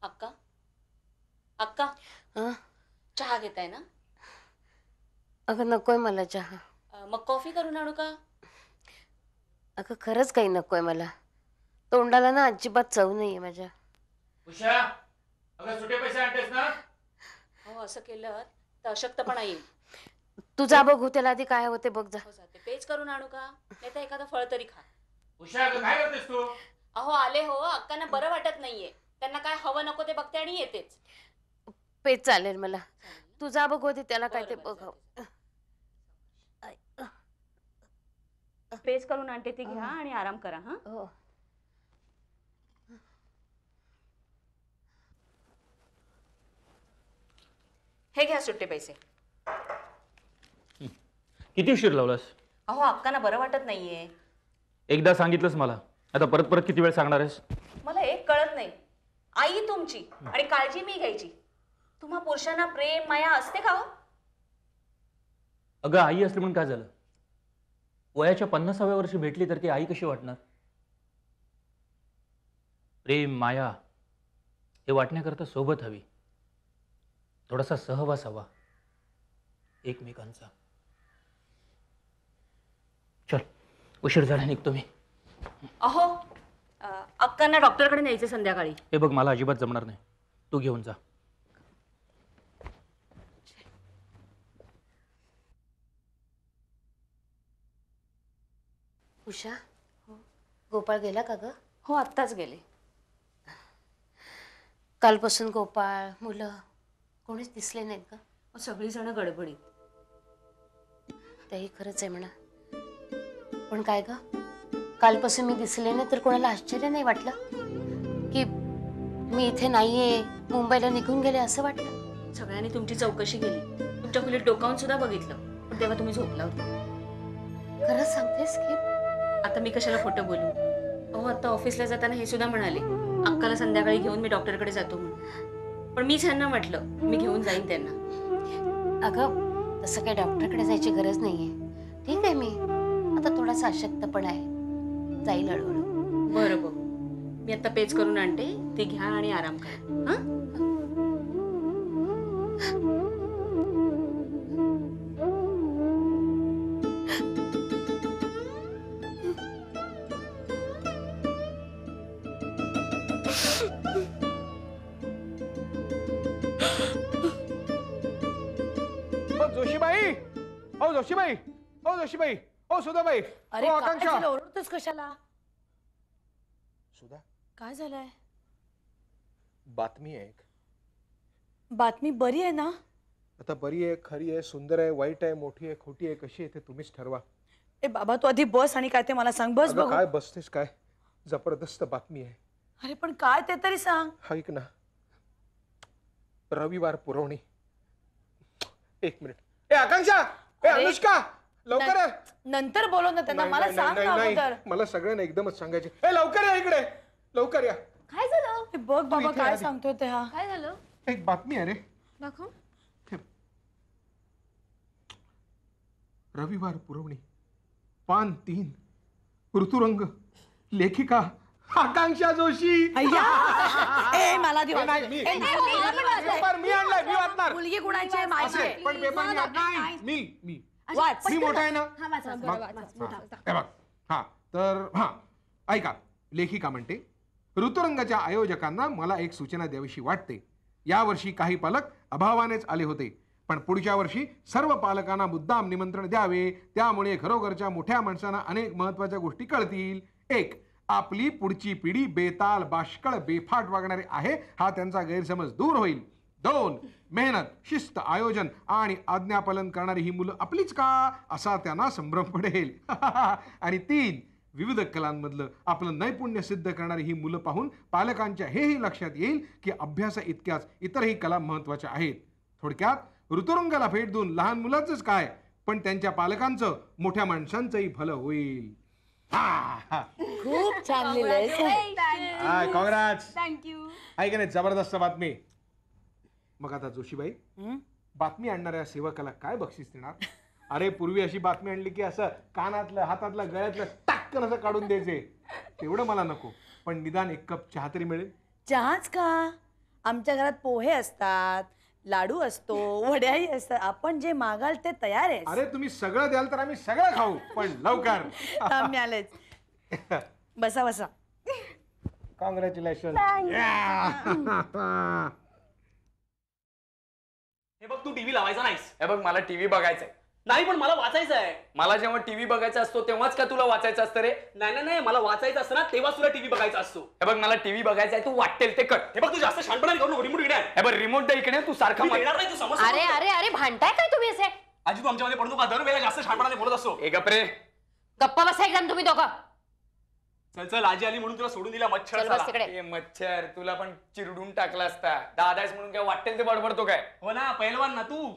अक्का अक्का हं? चहा घेताय ना? अगं नकोय मला चहा. मग कॉफी करून आणू का? अगं खरंच काही नकोय मला. तोंडाला ना अजिबात चव नाहीये माझ्या. उषा, अगं सुटे पैसे आणतेस ना? हो असं केलं तर अशक्तपणा येईल. तू जा बघू त्याला आधी काय होते बघ जा. हो जाते. पेज करून आणू का? नाही तर एखादं फळ तरी खा. उषा, अगं काय करतेस तू? अहो आले हो, अक्कांना बरं वाटत नाहीये. त्यांना काय हवं नको ते बघते आणि येतेच. पेज चालेल मला. चालेल ना? तू जा बघू आधी त्याला काय बरं, ते बरं, बघ. जाते. पेज करून आणते ती घ्या आणि आराम करा हा. हो. हे घ्या सुट्टे पैसे. किती उशीर लावलास? अहो अक्कांना बरं वाटत नाहीये. एकदा सांगितलंस मला, आता परत परत किती वेळ सांगणार आहेस? मला एक कळत नाही. आई तुमची आणि काळजी मी घ्यायची. तुम्हा पुरुषांना प्रेम माया असते का हो? अगं आई असली म्हणून काय झालं? वयाच्या 50व्या वर्षी भेटली तर ती आई कशी वाटणार? प्रेम माया हे वाटण्याकरता सोबत हवी, थोडासा सहवास हवा एकमेकांचा. चल, उशीर झाला, निघतो मी. अहो अक्कांना डॉक्टरकडे न्यायचं संध्याकाळी. हे बघ, मला अजिबात जमणार नाही, तू घेऊन जा. उषा गोपाळ गेला का ग? हो आत्ताच गेले. कालपासून गोपाळ मुलं कोणीच दिसले नाहीत का? सगळीजण गडबडीत. तेही खरंच आहे म्हणा. पण काय ग, कालपासून मी दिसले नाही तर कोणाला आश्चर्य नाही वाटलं की मी इथे नाहीये, मुंबईला निघून गेले असं वाटलं? सगळ्यांनी तुमची चौकशी केली, तुमच्या खोलीत डोकावून सुद्धा बघितलं, पण तेव्हा तुम्ही झोपला होता. खरंच सांगतेस की? आता मी कशाला खोटं बोलू? अहो आता ऑफिसला जाताना हे सुद्धा म्हणाले, अक्काला संध्याकाळी घेऊन मी डॉक्टरकडे जातो म्हणून. पण मीच ह्यांना म्हटलं मी घेऊन जाईन त्यांना. अगं तसं काही डॉक्टरकडे जायची गरज नाहीये. ठीक आहे, मी आता थोडासा अशक्तपणा आहे, जाईल हळूहळू. बरं बघ, मी आता पेज करून आणते, ते घ्या आणि आराम करा. हा जोशीबाई, ओ जोशीबाई, ओ जोशीबाई, ओ सुधाबाई, अरे ओ आकांक्षा. काय ओरडतोस कशाला? सुधा, काय झालंय? बातमी आहे एक. बातमी बरी आहे ना? आता बरी आहे, खरी आहे, सुंदर आहे, वाईट आहे, मोठी आहे, खोटी आहे, कशी आहे ते तुम्हीच ठरवा. ए बाबा तू आधी बस आणि काय ते मला सांग. बस अगं, बघू. काय बसतेस काय? जबरदस्त बातमी आहे. अरे पण काय ते तरी सांग. ऐक ना, रविवार पुरवणी. एक मिनिट. ए आकांक्षा, ए अरे, अनुष्का, लवकर आहे. नंतर बोलव ना त्यांना. नाही, मला नाही, सांग नाही, ना नाही, अगोदर. मला सगळ्यांना एकदमच सांगायचे. ए लवकर या इकडे, लवकर या. काय झालं? ए, बघ बाबा इथे काय आधी. सांगतोय ते. हा काय झालं? एक बातमी आहे रे. दाखव. रविवार पुरवणी, पान 3, ऋतुरंग, लेखिका आकांक्षा जोशी. अय्या. ए मला दे ए, वाचू नाही, दे. मी- ए, नाही, मी वाचलंय. पेपर मी आणलाय, मी वाचणार. मुलगी कुणाची आहे? माझी आहे. पण पेपर मी नाही, मी वाच. मी मोठा आहे ना. मग- हे बघ, हा तर हा ऐका, लेखिका म्हणते, ऋतुरंगाच्या आयोजकांना मला एक सूचना द्यावीशी वाटते. यावर्षी काही पालक अभावानेच आले होते, पण पुढच्या वर्षी सर्व पालकांना मुद्दाम निमंत्रण द्यावे, त्यामुळे घरोघरच्या मोठ्या माणसांना अनेक महत्वाच्या गोष्टी कळतील. 1. आपली पुढची पिढी बेताल, बाष्कळ, बेफाट वागणारे आहे हा त्यांचा गैरसमज दूर होईल. 2. मेहनत, शिस्त, आयोजन आणि आज्ञापालन करणारी ही मुलं आपलीच का असा त्यांना संभ्रम पडेल. आणि 3. विविध कलांमधलं आपलं नैपुण्य सिद्ध करणारी ही मुलं पाहून पालकांच्या हेही लक्षात येईल की अभ्यासा इतक्याच इतरही कला महत्वाच्या आहेत. थोडक्यात ऋतुरंगाला भेट देऊन लहान मुलांचंच काय, पण त्यांच्या पालकांचं, मोठ्या माणसांचंही भलं होईल. खूप छान लिहिलंय. कॉंग्रॅट्स. थँक्यू. ऐक नाही, जबरदस्त बातमी. मग आता जोशीबाई, बातमी आणणाऱ्या सेवकाला काय बक्षीस देणार? अरे पूर्वी अशी बातमी आणली की असं कानातलं, हातातलं, गळ्यातलं टाक्कन असं काढून द्यायचे. तेवढं मला नको, पण निदान 1 कप चहा तरी मिळेल. चहाच का? आमच्या घरात पोहे असतात, लाडू असतो, वड्याही असतात. आपण जे मागाल ते तयार आहे. अरे तुम्ही सगळं द्याल तर आम्ही सगळं खाऊ, पण लवकर. आम्ही आलेच. बसा बसा. कॉंग्रॅच्युलेशन. हे बघ, तू टीव्ही लावायचा नाहीस. हे बघ, मला टीव्ही बघायचंय. नाही, पण मला वाचायचं आहे. मला जेव्हा टीव्ही बघायचा असतो तेव्हाच का तुला वाचायचं असतं रे? नाही नाही नाही, मला वाचायचं असतं ना तेव्हा तुला टीव्ही बघायचा असतो. हे बघ, मला टीव्ही बघायचा आहे, तू वाटेल ते कर. हे बघ, तू जास्त शहाणपणा करू नको. रिमोट इकडे आहे. हे बघ, रिमोट दे इकडे. तू सारखा मी देणार नाही, तू समज. अरे अरे अरे भांडताय काय तुम्ही असे? आजी, तू आमच्यामध्ये पडू नका. दर वेळेला जास्त शहाणपणाने बोलत असतो. ए गप्प रे. गप्पा बसा एकदम तुम्ही दोघं. चल चल, आजी आली म्हणून तुला सोडून दिला. मच्छर चल बस झाला. तिकडे. ए मच्छर, तुला पण चिरडून टाकला असता. दादाच म्हणून काय वाटेल ते बडबडतो काय? हो ना, पहिलवान ना तू.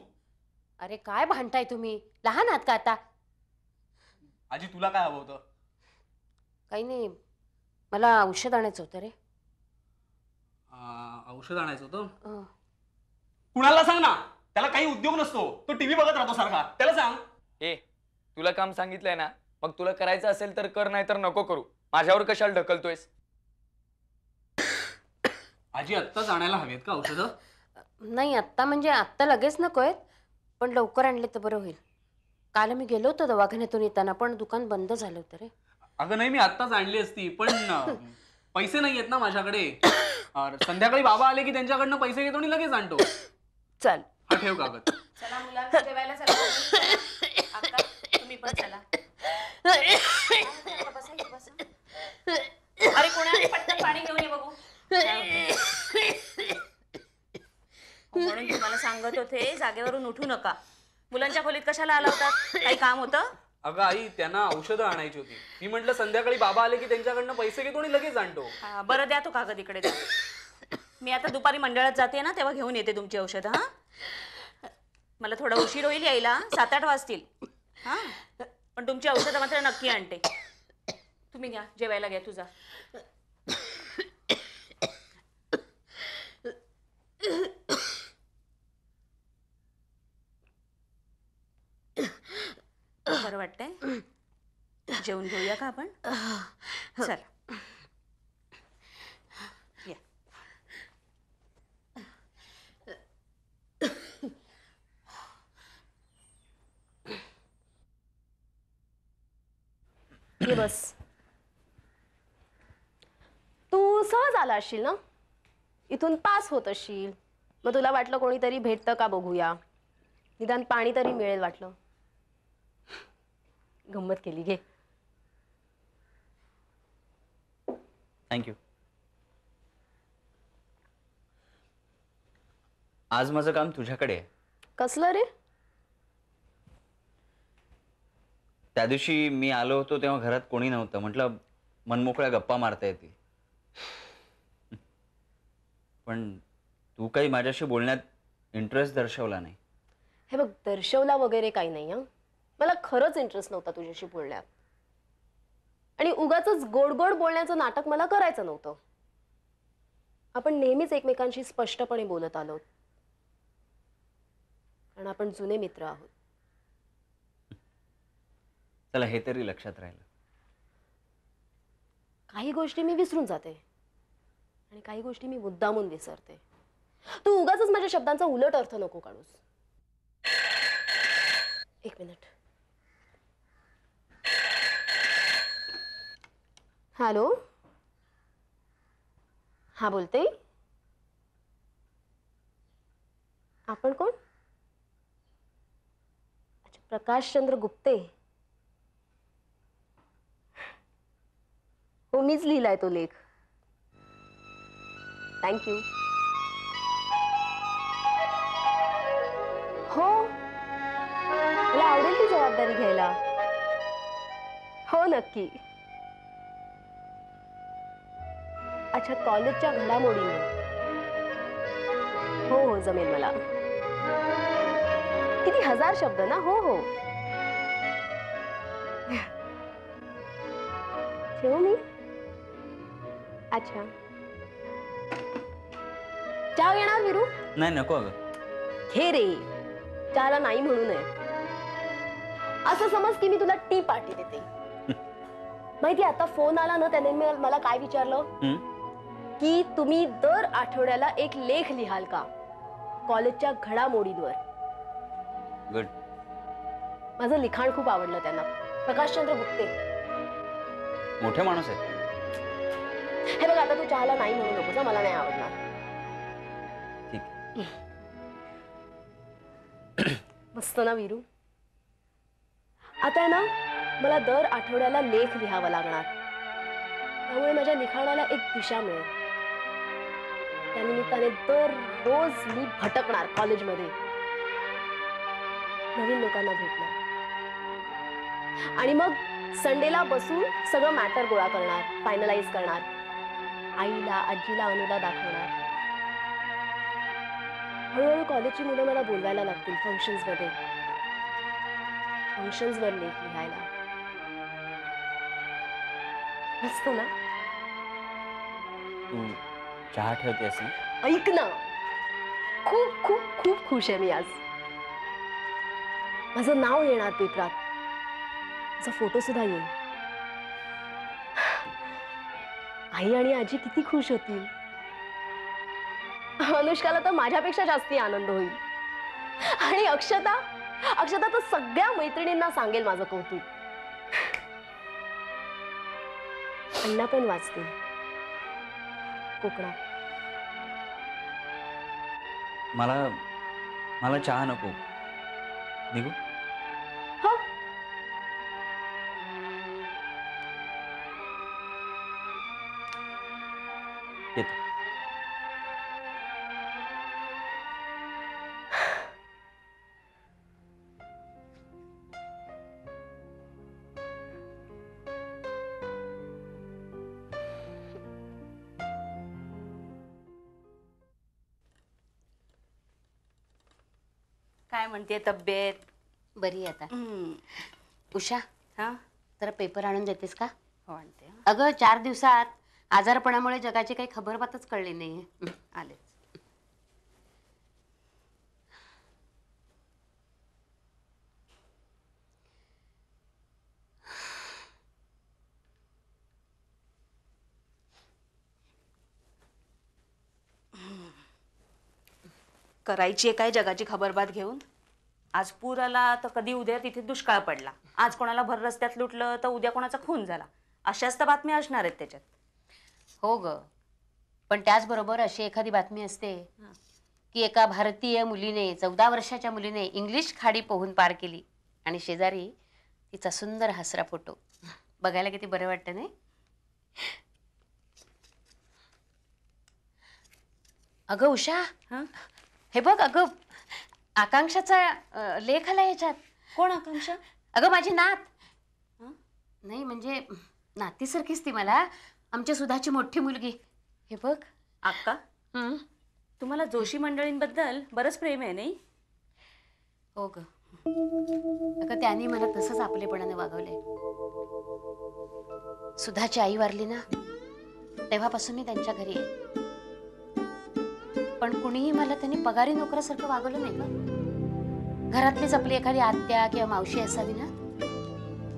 अरे काय भांडताय तुम्ही? लहान आहात का आता? आजी, तुला काय हवं होतं? काही नाही, मला औषध आणायचं होतं रे. औषध आणायचं होतं. अं, कुणाला सांग ना. त्याला काही उद्योग नसतो. तो टीव्ही बघत राहतो सारखा. त्याला सांग. ए, तुला काम सांगितलंय ना, मग तुला करायचं असेल तर कर, नाही तर नको करू. माझ्यावर कशाला ढकलतोयस? आजी, आत्ताच आणायला हवेत का औषधं? नाही आत्ता म्हणजे आत्ता लगेच नकोय, पण लवकर आणले तर बरं होईल. काल मी गेलो होतो दवाखान्यातून येताना, पण दुकान बंद झालं होतं रे. अगं नाही, मी आत्ताच आणली असती, पण पैसे नाही आहेत ना माझ्याकडे. संध्याकाळी बाबा आले की त्यांच्याकडनं पैसे घेतो आणि लगेच आणतो. चल. हा, ठेव कागद. चला मुलांना जेवायला चला. अक्का, तुम्ही पण चला. बसा, इथे बसा. अरे कोणाला पटकन पाणी घेऊन ये बघू. म्हणून तुम्हाला सांगत होते, जागेवरून उठू नका. मुलांच्या खोलीत कशाला आला होता? काही काम होतं? अगं आई, त्यांना औषधं आणायची होती. मी म्हटलं संध्याकाळी बाबा आले की त्यांच्याकडनं पैसे घेतो आणि लगेच आणतो. हा, बरं द्या तो कागद इकडे द्या. मी आता दुपारी मंडळात जाते ना, तेव्हा घेऊन येते तुमची औषधं. हा, मला थोडा उशीर होईल यायला, 7-8 वाजतील. हा, पण तुमची औषधं मात्र नक्की आणते. तुम्ही घ्या, जेवायला घ्या. तुझा बरं वाटतंय? जेवून घेऊया का आपण? चल या. ये बस. तू सहज आला असशील ना, इथून पास होत असशील. मग तुला वाटलं कोणीतरी भेटतं का बघूया, निदान पाणी तरी मिळेल वाटलं. गंमत केली. घे. थँक्यू. आज माझं काम तुझ्याकडे आहे. कसलं रे? त्या दिवशी मी आलो होतो तेव्हा घरात कोणी नव्हतं. म्हटलं मनमोकळ्या गप्पा मारता येतील. पण तू काही माझ्याशी बोलण्यात इंटरेस्ट दर्शवला नाही. हे बघ, दर्शवला वगैरे काही नाही. हं, मला खरंच इंटरेस्ट नव्हता तुझ्याशी बोलण्यात. आणि उगाचच गोड गोड बोलण्याचं नाटक मला करायचं नव्हतं. आपण नेहमीच एकमेकांशी स्पष्टपणे बोलत आलो, कारण आपण जुने मित्र आहोत. चला, हे तरी लक्षात राहिलं. काही गोष्टी मी विसरून जाते आणि काही गोष्टी मी मुद्दामून विसरते. तू उगाचच माझ्या शब्दांचा उलट अर्थ नको काढूस. एक मिनिट. हॅलो, हा बोलते. आपण कोण? अच्छा, प्रकाशचंद्र गुप्ते. हो, मीच लिहिलाय तो लेख. थँक्यू. हो, मला आवडेल ती जबाबदारी घ्यायला. हो, नक्की. अच्छा, कॉलेजच्या घडामोडीने. हो हो, जमेल मला. किती 1000 शब्द ना. हो हो. ठेवू मी? अच्छा, चहा घेणार विरू? नाही, नको. अगं घे रे, चहाला नाही म्हणू नये. असं समज की मी तुला टी पार्टी देते. माहिती, आता फोन आला ना, त्याने मला काय विचारलं, की तुम्ही दर आठवड्याला एक लेख लिहाल का कॉलेजच्या घडामोडींवर. गुड. माझं लिखाण खूप आवडलं त्यांना. प्रकाशचंद्र गुप्ते. मोठे माणूस आहेत. हे बघ, आता तू चहाला नाही म्हणू नकोस, मला नाही आवडणार. ठीक. मस्त ना वीरू. आता आहे ना, मला दर आठवड्याला लेख लिहावा लागणार. त्यामुळे माझ्या लिखाणाला एक दिशा मिळेल. त्यानिमित्ताने दररोज मी भटकणार कॉलेजमध्ये, नवीन लोकांना भेटणार आणि मग संडेला बसून सगळं मॅटर गोळा करणार, फायनलाइज करणार, आईला, आजीला, अनुला दाखवणार. हळूहळू कॉलेजची मुलं मला बोलवायला लागतील फंक्शन्समध्ये, फंक्शन्सवर लेख लिहायला. मस्त ना? तू चहा ठेवतेस ना? ऐक ना, खूप खूप खूप खुश आहे मी आज. माझं नाव येणार पेपरात, माझा फोटो सुद्धा येईल. आई आणि आजी किती खुश होतील. अनुष्काला तर माझ्यापेक्षा जास्ती आनंद होईल. आणि अक्षता तर सगळ्या मैत्रिणींना सांगेल माझं कौतुक. अण्णा पण वाचतील कोकणात. मला चहा नको. निघू? हो. येतो. काय म्हणते तब्येत? बरी आहे आता. हम्म. उषा, हा, जरा पेपर आणून देतेस का? हो आणते. हा. अगं 4 दिवसात आजारपणामुळे जगाची काही खबरबातच कळली नाहीये. आलेच. करायची आहे काय जगाची खबरबात घेऊन? आज पूर आला तर कधी उद्या तिथे दुष्काळ पडला. आज कोणाला भर रस्त्यात लुटलं तर उद्या कोणाचा खून झाला. अशाच तर बातम्या असणार आहेत त्याच्यात. हो ग, पण त्याचबरोबर अशी एखादी बातमी असते की एका भारतीय मुलीने, 14 वर्षाच्या मुलीने इंग्लिश खाडी पोहून पार केली आणि शेजारी तिचा सुंदर हसरा फोटो. बघायला किती बरं वाटतं नाही? अगं उषा, हा, हे बघ, अगं आकांक्षाचा लेख आला याच्यात. कोण आकांक्षा? अगं माझी नात. हं? नाही म्हणजे नातीसारखीच ती मला, आमच्या सुधाची मोठी मुलगी. हे बघ. अक्का, तुम्हाला जोशी मंडळींबद्दल बरंच प्रेम आहे नाही? हो ग. अगं त्यांनी मला तसंच आपलेपणाने वागवलंय. सुधाची आई वारली ना, तेव्हापासून मी त्यांच्या घरी आहे. पण कुणीही मला त्यांनी पगारी नोकरासारखं वागवलं नाही का. घरातलीच आपली एखादी आत्या किंवा मावशी असावी ना,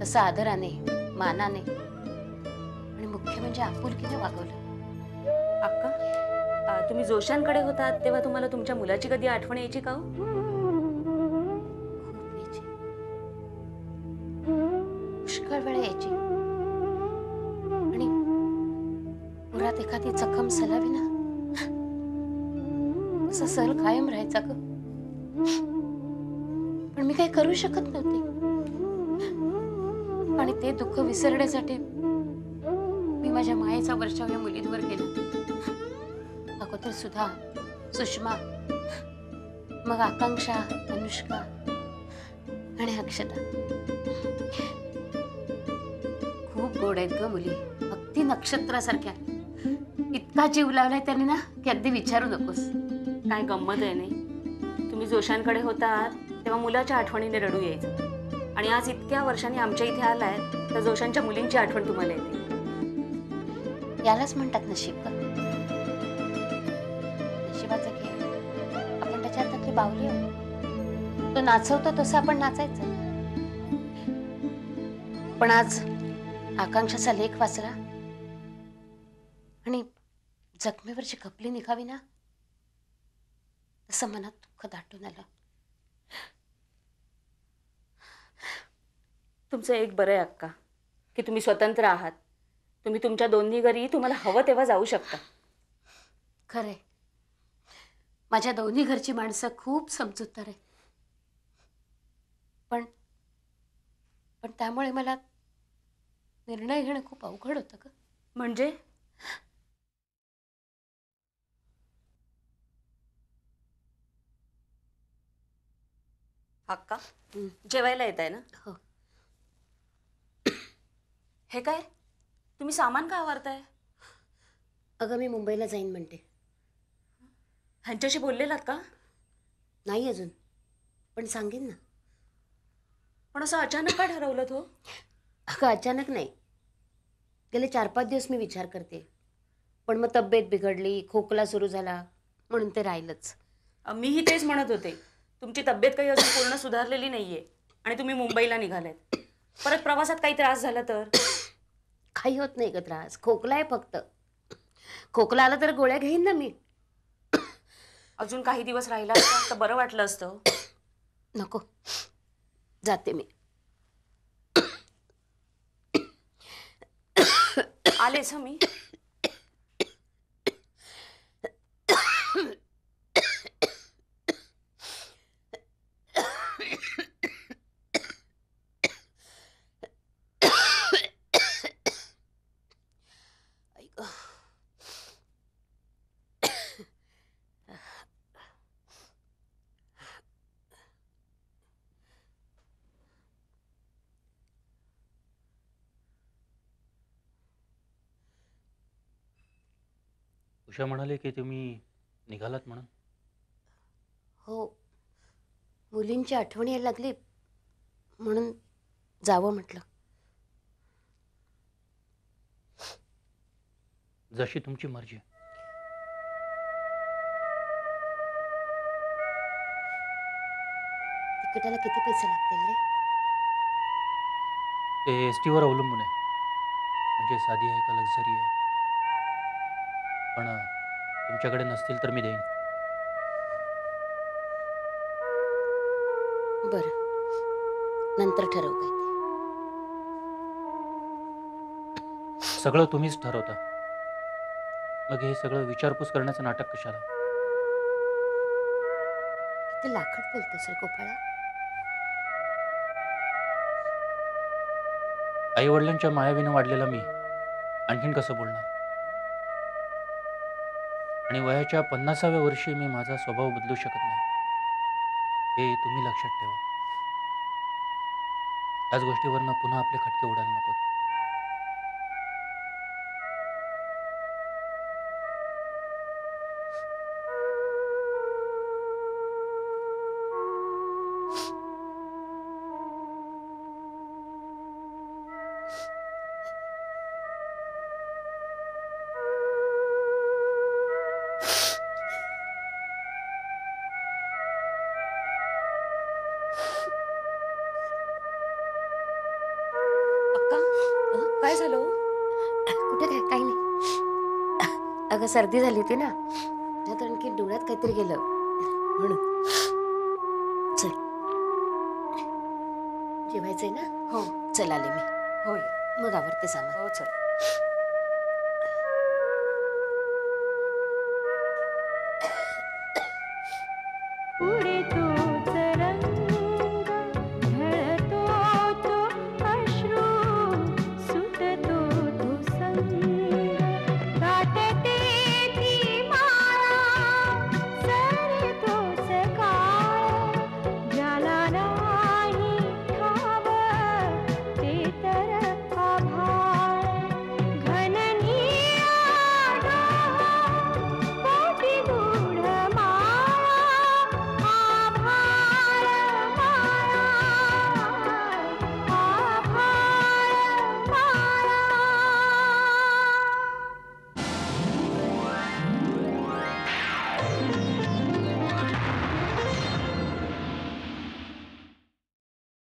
तसं आदराने, मानाने आणि मुख्य म्हणजे आपुलकीने वागवलं. अक्का, तुम्ही जोशांकडे होतात तेव्हा तुम्हाला तुमच्या मुलाची कधी आठवण यायची का हो? खूप यायची, पुष्कळ वेळा यायची. आणि पुरात एखादी जखम सलावी ना, असं सल कायम राहायचा ग. पण मी काही करू शकत नव्हते. आणि ते दुःख विसरण्यासाठी मी माझ्या मायेचा वर्षाव या मुलींवर केला. अगोदर सुधा, सुषमा, मग आकांक्षा, अनुष्का आणि अक्षता. खूप गोड आहेत ग मुली, अगदी नक्षत्रासारख्या. इतका जीव लावलाय त्यांनी ना की अगदी विचारू नकोस. काय गंमत आहे नाही? तुम्ही जोशांकडे होतात तेव्हा मुलाच्या आठवणीने रडू यायचं, आणि आज इतक्या वर्षांनी आमच्या इथे आलाय तर जोशांच्या मुलींची आठवण तुम्हाला येते. यालाच म्हणतात नशीब ग. नशिबाचा खेळ. आपण त्याच्या हातातली बावली आहोत. तो नाचवतो तसं आपण नाचायचं. पण आज आकांक्षाचा लेख वाचला आणि जखमेवरची खपली निघावी ना, तसं मनात दुःख दाटून आलं. तुमचं एक बरं आहे अक्का, की तुम्ही स्वतंत्र आहात. तुम्ही तुमच्या दोन्ही घरी तुम्हाला हवं तेव्हा जाऊ शकता. खरंय, माझ्या दोन्ही घरची माणसं खूप समजूतदार आहेत. पण पण त्यामुळे मला निर्णय घेणं खूप अवघड होतं ग. म्हणजे अक्का, जेवायला येत आहे ना? हो. हे काय, तुम्ही सामान का आवरताय? अगं मी मुंबईला जाईन म्हणते. ह्यांच्याशी बोललेलात का? नाही अजून, पण सांगेन ना. पण असं अचानक का ठरवलं तो? अगं अचानक नाही, गेले 4-5 दिवस मी विचार करते, पण मग तब्येत बिघडली, खोकला सुरू झाला, म्हणून ते राहिलंच. मीही तेच म्हणत होते. तुमची तब्येत काही अजून पूर्ण सुधारलेली नाहीये आणि तुम्ही मुंबईला निघालात. परत प्रवासात काही त्रास झाला तर? काही होत नाही ग त्रास, खोकला आहे फक्त. खोकला आला तर गोळ्या घेईन ना मी. अजून काही दिवस राहिला असता तर बरं वाटलं असतं. नको, जाते मी. आलेच मी. उषा म्हणाले की तुम्ही निघालात म्हणून. हो, मुलींची आठवण यायला लागली म्हणून जावं म्हटलं. जशी तुमची मर्जी. तिकिटाला किती पैसे लागतील रे? ते ST वर अवलंबून आहे, म्हणजे साधी आहे का लक्झरी आहे. पण तुमच्याकडे नसतील तर मी देईन. बरं, नंतर ठरवू काय ते. सगळं तुम्हीच ठरवता, मग हे सगळं विचारपूस करण्याचं नाटक कशाला? किती लाखट बोलतोस रे गोपाळा. आई वडिलांच्या मायावीनं वाढलेला मी आणखीन कसं बोलणार? आणि वयाच्या 50व्या वर्षी मी माझा स्वभाव बदलू शकत नाही, हे तुम्ही लक्षात ठेवा. त्याच गोष्टीवरनं पुन्हा आपले खटके उडायला नको. अक्का, काय झालं हो? कुठे काय, काही नाही. अगं सर्दी झाली होती ना, त्यात आणखी डोळ्यात काहीतरी गेलं म्हणून. चल, जेवायचंय ना? हो. चल आले मी. होय. मग आवरते सामान. हो, चल. पुढे